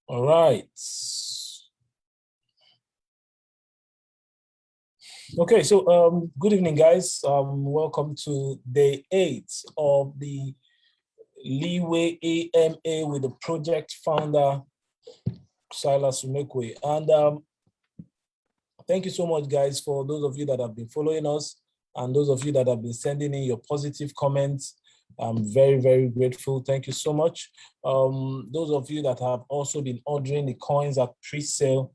All right. Okay, so good evening, guys. Welcome to day 8 of the Leeway AMA with the project founder, Silas Umekwe. And thank you so much, guys, for those of you that have been following us and those of you that have been sending in your positive comments. I'm very, very grateful. Thank you so much. Those of you that have also been ordering the coins at pre-sale,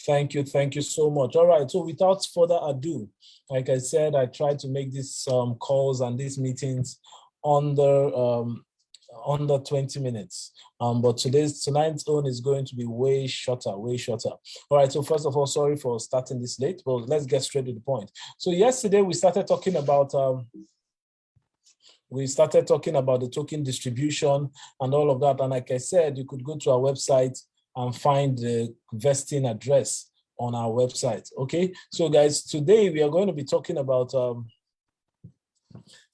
thank you so much. All right, so without further ado, like I said, I try to make these calls and these meetings under 20 minutes. But tonight's own is going to be way shorter. All right, so first of all, sorry for starting this late, but let's get straight to the point. So yesterday we started talking about the token distribution and all of that. And like I said, you could go to our website and find the vesting address on our website. Okay, so guys, today we are going to be talking about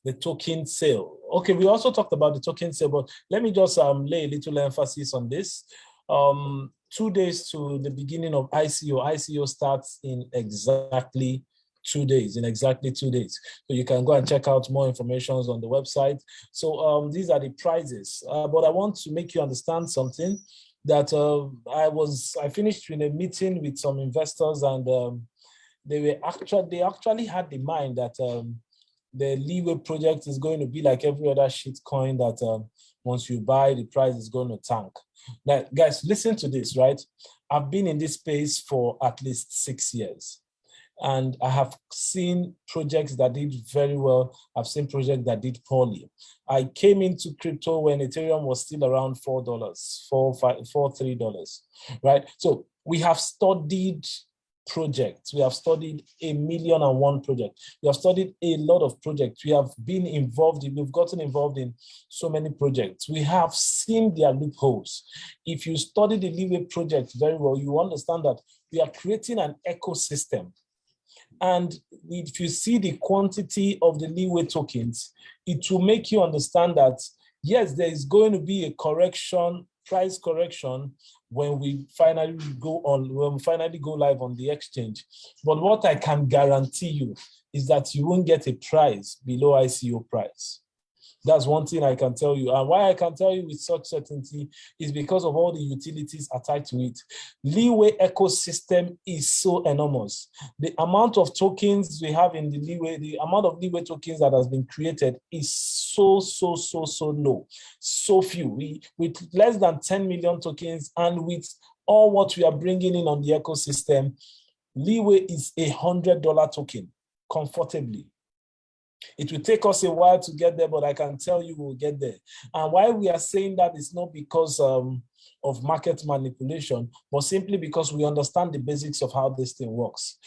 the token sale. Okay, we also talked about the token sale, but let me just lay a little emphasis on this. 2 days to the beginning of ICO. ICO starts in exactly 2 days, So you can go and check out more information on the website. So these are the prizes. But I want to make you understand something that I finished in a meeting with some investors, and they actually had the mind that the Leeway project is going to be like every other shit coin that once you buy, the price is going to tank. Now, guys, listen to this, right? I've been in this space for at least 6 years. And I have seen projects that did very well. I've seen projects that did poorly. I came into crypto when Ethereum was still around $4, $3, right? So we have studied projects. We have studied 1,000,001 projects. We have studied a lot of projects. We have been involved we've gotten involved in so many projects. We have seen their loopholes. If you study the Leeway project very well, you understand that we are creating an ecosystem. And if you see the quantity of the Leeway tokens, it will make you understand that, yes, there is going to be a price correction when we finally go live on the exchange. But what I can guarantee you is that you won't get a price below ICO price. That's one thing I can tell you. And why I can tell you with such certainty is because of all the utilities attached to it. Leeway ecosystem is so enormous. The amount of tokens we have in the Leeway, the amount of Leeway tokens that has been created is so low, so few. With less than 10 million tokens and with all what we are bringing in on the ecosystem, Leeway is $100 token comfortably. It will take us a while to get there, but I can tell you we'll get there. And why we are saying that is not because of market manipulation, but simply because we understand the basics of how this thing works,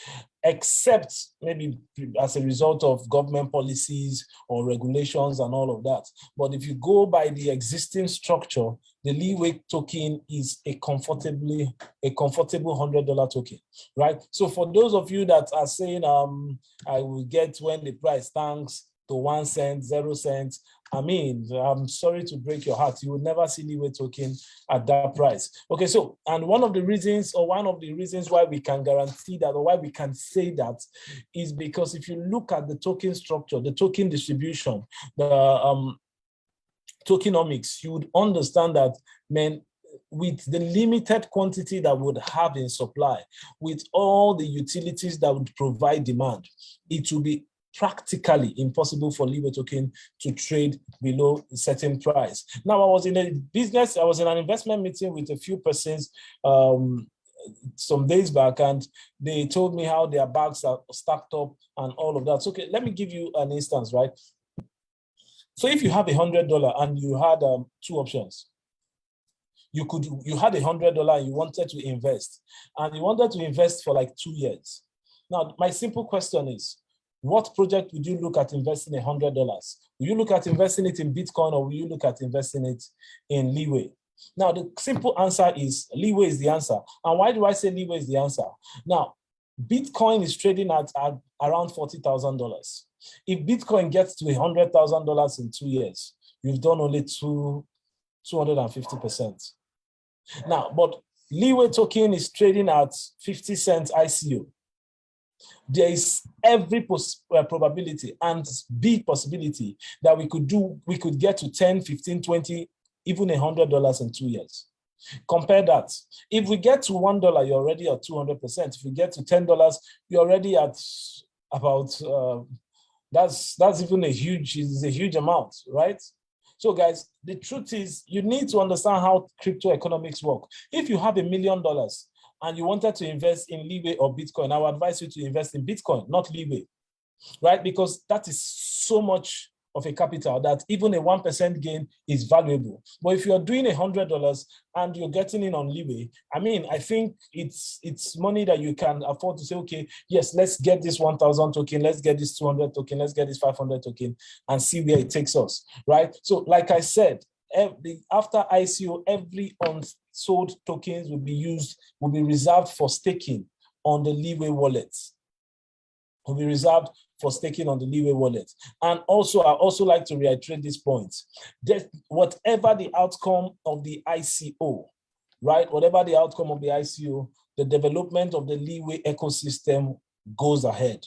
except maybe as a result of government policies or regulations and all of that. But if you go by the existing structure, the Leeway token is a comfortable $100 token, right? So for those of you that are saying, I will get when the price tanks to 1 cent, 0 cents, I mean, I'm sorry to break your heart. You will never see Leeway token at that price. Okay, so, and one of the reasons why we can guarantee that, or why we can say that, is because if you look at the token structure, the token distribution, the tokenomics, you would understand that, man, with the limited quantity that would have in supply, with all the utilities that would provide demand, it will be practically impossible for Leeway token to trade below a certain price. Now, I was in an investment meeting with a few persons some days back, and they told me how their bags are stacked up and all of that. So, okay, let me give you an instance, right? So if you have $100 and you had 2 options, you had $100 and you wanted to invest, and you wanted to invest for like 2 years. Now, my simple question is, what project would you look at investing $100? Will you look at investing it in Bitcoin, or will you look at investing it in Leeway? Now, the simple answer is Leeway is the answer. And why do I say Leeway is the answer? Now, Bitcoin is trading at around $40,000. If Bitcoin gets to $100,000 in 2 years, you've done only 250%. Now, but Leeway token is trading at 50 cents ICO. There is every probability and big possibility that we could get to 10, 15, 20, even $100 in 2 years. Compare that. If we get to $1, you're already at 200%. If we get to $10, you're already at about, that's even a huge amount, right? So guys, the truth is you need to understand how crypto economics work. If you have $1 million and you wanted to invest in Leeway or Bitcoin, I would advise you to invest in Bitcoin, not Leeway, right? Because that is so much of a capital that even a 1% gain is valuable. But if you're doing $100 and you're getting in on Leeway, I mean, I think it's money that you can afford to say, okay, yes, let's get this 1,000 token, let's get this 200 token, let's get this 500 token and see where it takes us, right? So like I said, after ICO, every unsold tokens will be reserved for staking on the Leeway wallet. Will be reserved for staking on the Leeway wallet. And also, I also like to reiterate this point, that whatever the outcome of the ICO, right? Whatever the outcome of the ICO, the development of the Leeway ecosystem goes ahead,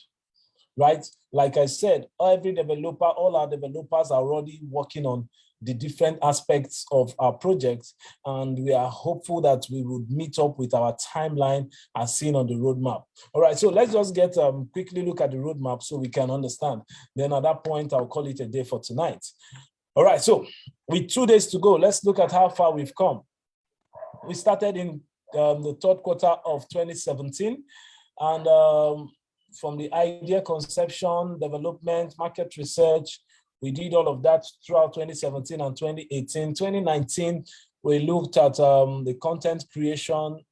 right? Like I said, all our developers are already working on the different aspects of our project, and we are hopeful that we would meet up with our timeline as seen on the roadmap. All right, so let's just get quickly look at the roadmap so we can understand. Then at that point, I'll call it a day for tonight. All right, so with 2 days to go, let's look at how far we've come. We started in the third quarter of 2017, and from the idea conception, development, market research, we did all of that throughout 2017 and 2018. 2019, we looked at the content creation,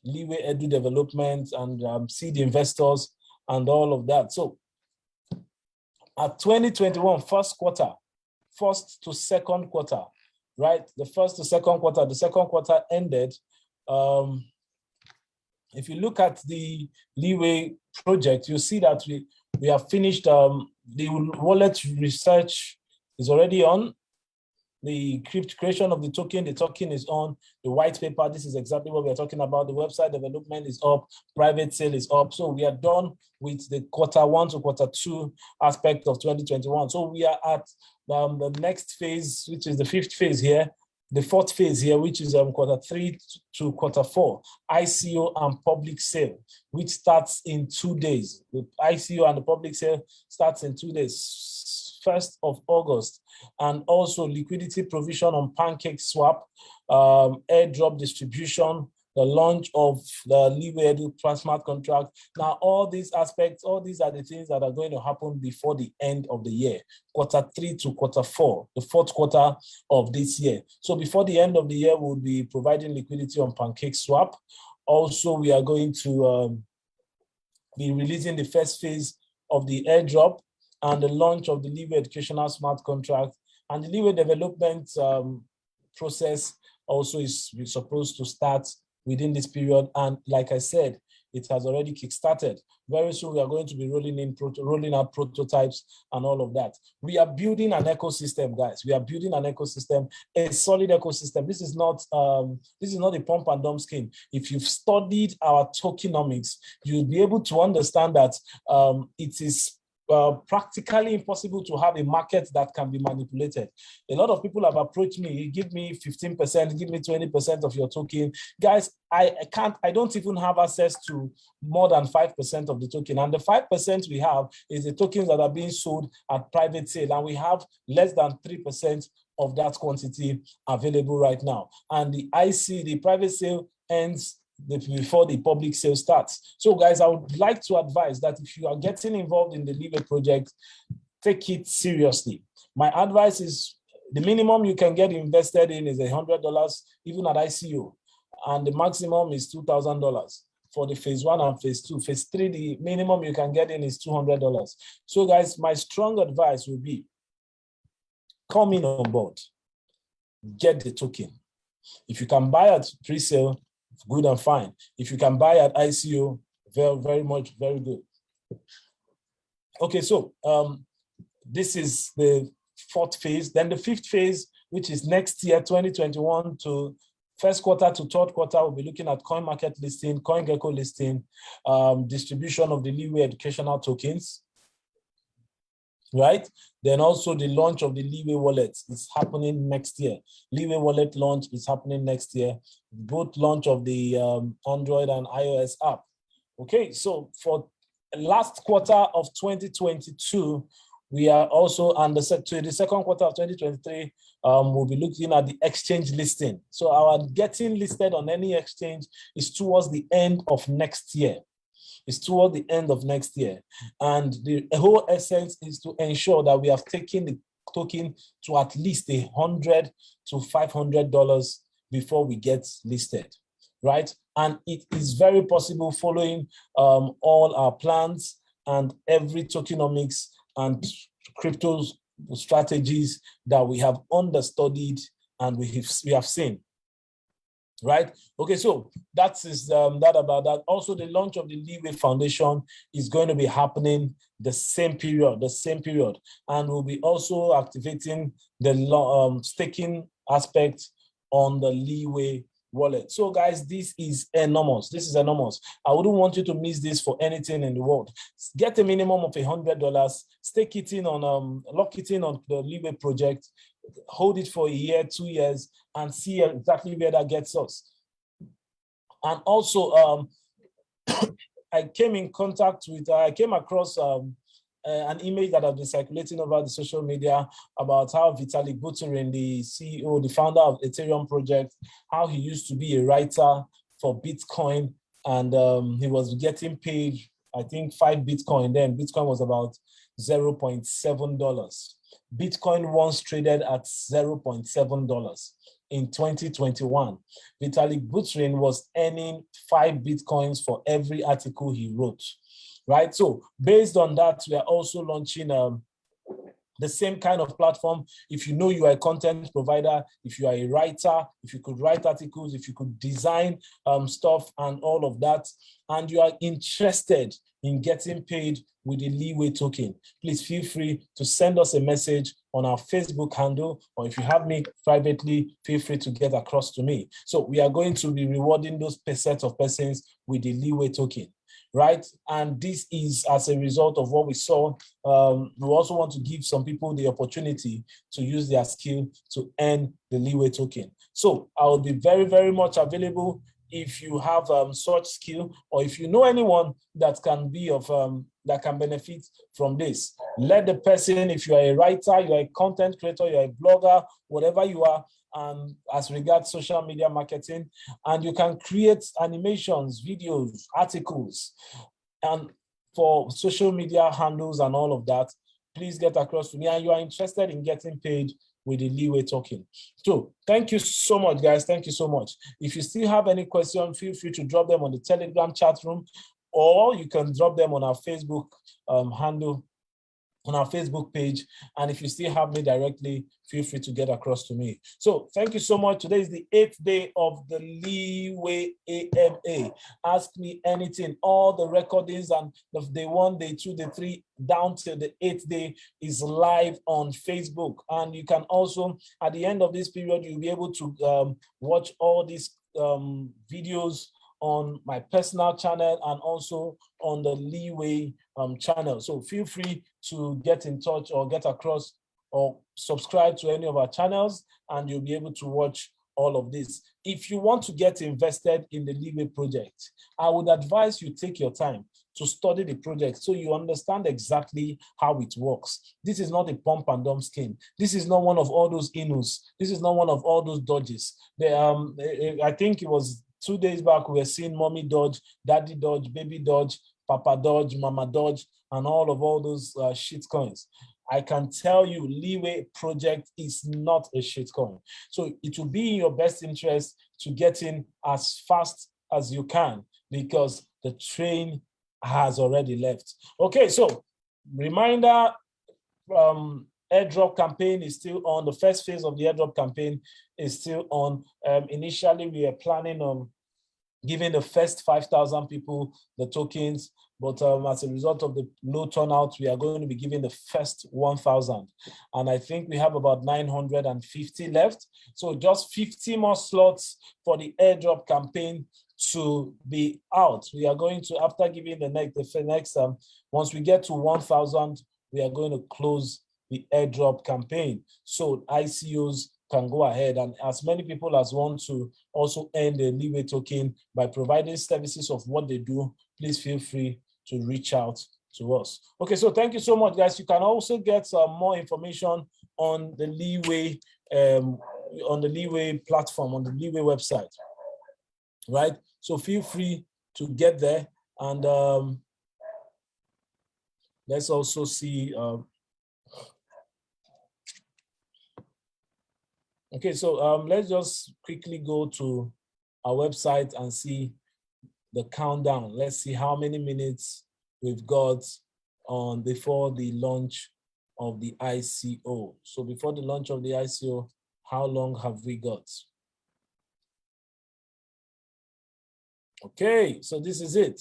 Leeway Edu development, and seed investors, and all of that. So at 2021, first to second quarter, right? The first to second quarter, the second quarter ended. If you look at the Leeway project, you see that we have finished. The wallet research is already on. The creation of the token is on. The white paper, this is exactly what we are talking about. The website development is up. Private sale is up. So we are done with the quarter 1 to quarter 2 aspect of 2021. So we are at the next phase, which is the fifth phase here. The fourth phase here, which is quarter 3 to quarter 4, ICO and public sale, which starts in 2 days. The ICO and the public sale starts in 2 days, 1st of August. And also liquidity provision on Pancake Swap, airdrop distribution, the launch of the Leeway Edu smart contract. Now, all these aspects, all these are the things that are going to happen before the end of the year, quarter 3 to quarter 4, the fourth quarter of this year. So before the end of the year, we'll be providing liquidity on Pancake Swap. Also, we are going to be releasing the first phase of the airdrop and the launch of the Leeway Educational Smart Contract. And the Leeway development process also is supposed to start within this period. And like I said, it has already kickstarted. Very soon, we are going to be rolling out prototypes and all of that. We are building an ecosystem, guys. We are building an ecosystem, a solid ecosystem. This is not a pump and dump scheme. If you've studied our tokenomics, you'll be able to understand that it is practically impossible to have a market that can be manipulated. A lot of people have approached me, give me 15%, give me 20% of your token. Guys, I don't even have access to more than 5% of the token. And the 5% we have is the tokens that are being sold at private sale. And we have less than 3% of that quantity available right now. And the private sale ends before the public sale starts. So guys, I would like to advise that if you are getting involved in the Leeway project, take it seriously. My advice is the minimum you can get invested in is $100, even at ICO, and the maximum is $2,000 for the phase 1 and phase 2. Phase 3, the minimum you can get in is $200. So guys, my strong advice will be come in on board, get the token. If you can buy at pre-sale, good and fine. If you can buy at ICO, very good. Okay, so this is the fourth phase. Then the fifth phase, which is next year, 2021 to First quarter to third quarter, we'll be looking at coin market listing, CoinGecko listing, distribution of the Leeway educational tokens, right? Then also the launch of the Leeway wallet is happening next year. Leeway wallet launch is happening next year. Both launch of the Android and iOS app. Okay, so for last quarter of 2022, we are also, and the second quarter of 2023, we'll be looking at the exchange listing. So our getting listed on any exchange is towards the end of next year. It's toward the end of next year. And the whole essence is to ensure that we have taken the token to at least $100 to $500 before we get listed, right? And it is very possible following all our plans and every tokenomics and crypto strategies that we have understudied and we have seen. Right. Okay, so that is that about that. Also, the launch of the Leeway Foundation is going to be happening the same period, and we'll be also activating the staking aspect on the Leeway wallet. So, guys, this is enormous. This is enormous. I wouldn't want you to miss this for anything in the world. Get a minimum of $100, stake it in on lock it in on the Leeway project. Hold it for a year, 2 years, and see exactly where that gets us. And also, I came across an image that has been circulating over the social media about how Vitalik Buterin, the CEO, the founder of Ethereum project, how he used to be a writer for Bitcoin, and he was getting paid, I think, 5 Bitcoin. Then Bitcoin was about $0.7. Bitcoin once traded at $0.7 in 2021. Vitalik Buterin was earning 5 Bitcoins for every article he wrote, right? So based on that, we are also launching the same kind of platform. If you know you are a content provider, if you are a writer, if you could write articles, if you could design stuff and all of that, and you are interested in getting paid with the Leeway token, please feel free to send us a message on our Facebook handle, or if you have me privately, feel free to get across to me. So we are going to be rewarding those set of persons with the Leeway token, right? And this is as a result of what we saw. We also want to give some people the opportunity to use their skill to earn the Leeway token. So I will be very, very much available if you have such skill, or if you know anyone that can be of that can benefit from this. Let the person, if you are a writer, you are a content creator, you are a blogger, whatever you are, as regards social media marketing, and you can create animations, videos, articles, and for social media handles and all of that, please get across to me, and you are interested in getting paid with the Leeway token. So thank you so much, guys. Thank you so much. If you still have any questions, feel free to drop them on the Telegram chat room, or you can drop them on our Facebook handle, on our Facebook page. And if you still have me directly, feel free to get across to me. So thank you so much. Today is the 8th day of the Leeway AMA. Ask me anything. All the recordings and the day 1, day 2, day 3, down till the 8th day is live on Facebook. And you can also, at the end of this period, you'll be able to watch all these videos on my personal channel and also on the Leeway channel. So feel free to get in touch or get across or subscribe to any of our channels, and you'll be able to watch all of this. If you want to get invested in the Leeway project, I would advise you take your time to study the project so you understand exactly how it works. This is not a pump and dump scheme. This is not one of all those inus. This is not one of all those dodges. I think it was 2 days back, we were seeing Mommy Dodge, Daddy Dodge, Baby Dodge, Papa Dodge, Mama Dodge, and all those shit coins. I can tell you, Leeway project is not a shit coin. So it will be in your best interest to get in as fast as you can, because the train has already left. Okay, so reminder, airdrop campaign is still on. The first phase of the airdrop campaign is still on. Initially, we are planning on giving the first 5,000 people the tokens But as a result of the low turnout, we are going to be giving the first 1,000. And I think we have about 950 left. So just 50 more slots for the airdrop campaign to be out. We are going to, after giving the next once we get to 1,000, we are going to close the airdrop campaign. So ICOs can go ahead, and as many people as want to also earn the Leeway token by providing services of what they do, please feel free to reach out to us. Okay, so thank you so much, guys. You can also get some more information on the Leeway platform, on the Leeway website, right? So feel free to get there, and let's also see. Okay, so let's just quickly go to our website and see the countdown. Let's see how many minutes we've got on before the launch of the ICO. So before the launch of the ICO, how long have we got? Okay, so this is it.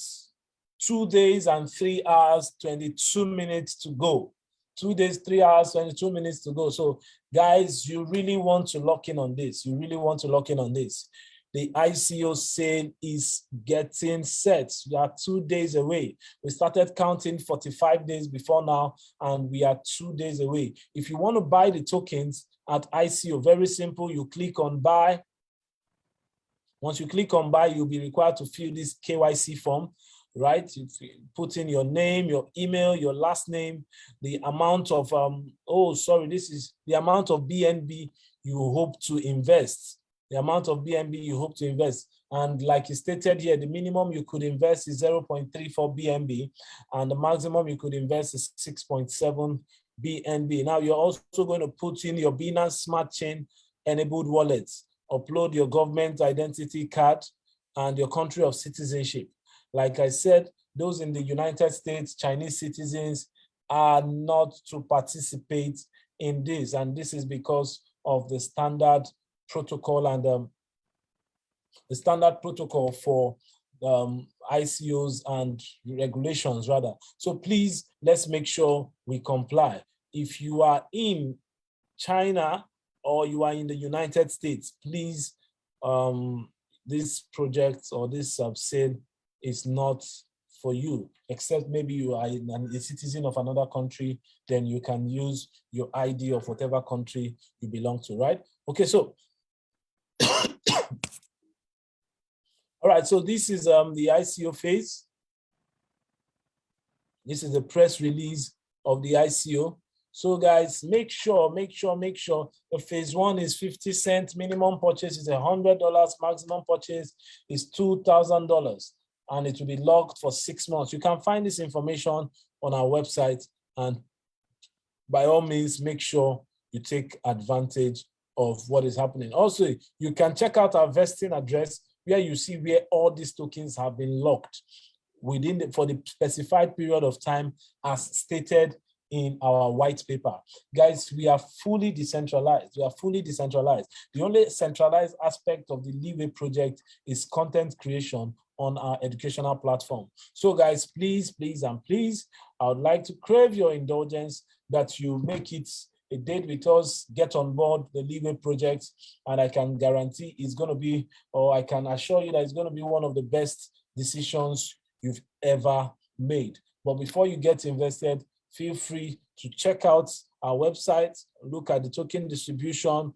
2 days and 3 hours, 22 minutes to go. 2 days, 3 hours, 22 minutes to go. So guys, you really want to lock in on this. You really want to lock in on this. The ICO sale is getting set. We are 2 days away. We started counting 45 days before now, and we are 2 days away. If you want to buy the tokens at ICO, very simple. You click on buy. Once you click on buy, you'll be required to fill this KYC form, right? You put in your name, your email, your last name, the amount of, this is the amount of BNB you hope to invest. The amount of BNB you hope to invest. And like you stated here, the minimum you could invest is 0.34 BNB, and the maximum you could invest is 6.7 BNB. Now you're also going to put in your Binance Smart Chain enabled wallets, upload your government identity card and your country of citizenship. Like I said, those in the United States, Chinese citizens are not to participate in this. And this is because of the standard protocol and the standard protocol for ICOs and regulations rather. So please, let's make sure we comply. If you are in China or you are in the United States, please, this project or this sale is not for you, except maybe you are a citizen of another country, then you can use your ID of whatever country you belong to, right? Okay, so, all right, so this is the ICO phase. This is the press release of the ICO. So guys, make sure the phase one is 50 cents, minimum purchase is $100, maximum purchase is $2,000, and it will be locked for 6 months. You can find this information on our website, and by all means, make sure you take advantage of what is happening. Also, you can check out our vesting address where you see where all these tokens have been locked for the specified period of time as stated in our white paper. Guys, we are fully decentralized. We are fully decentralized. The only centralized aspect of the Leeway project is content creation on our educational platform. So guys, please, and please, I would like to crave your indulgence that you make it a date with us, get on board the Leeway project, and I can guarantee it's going to be, or I can assure you that it's going to be one of the best decisions you've ever made. But before you get invested, feel free to check out our website, look at the token distribution,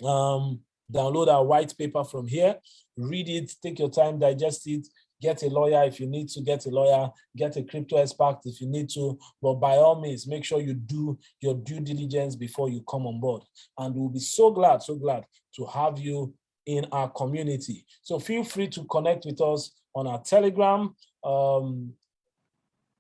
download our white paper from here, read it, take your time, digest it, get a lawyer if you need to get a lawyer, get a crypto expert if you need to, but by all means, make sure you do your due diligence before you come on board. And we'll be so glad to have you in our community. So feel free to connect with us on our Telegram.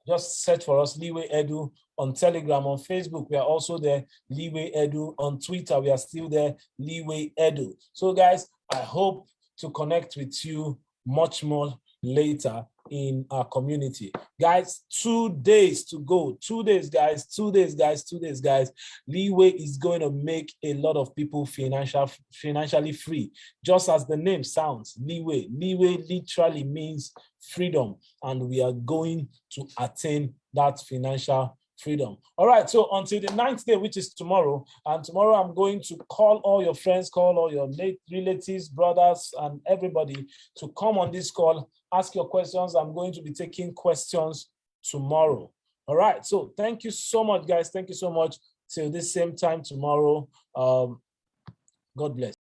Just search for us, Leeway Edu, on Telegram. On Facebook, we are also there, Leeway Edu. On Twitter, we are still there, Leeway Edu. So guys, I hope to connect with you much more later. in our community. Guys, 2 days to go. 2 days, guys. 2 days, guys. 2 days, guys. Leeway is going to make a lot of people financially free. Just as the name sounds, Leeway. Leeway literally means freedom, and we are going to attain that financial freedom. All right, so until the 9th day, which is tomorrow, and tomorrow I'm going to call all your friends, call all your relatives, brothers, and everybody to come on this call, ask your questions. I'm going to be taking questions tomorrow. All right, so thank you so much, guys. Thank you so much. Till this same time tomorrow. God bless.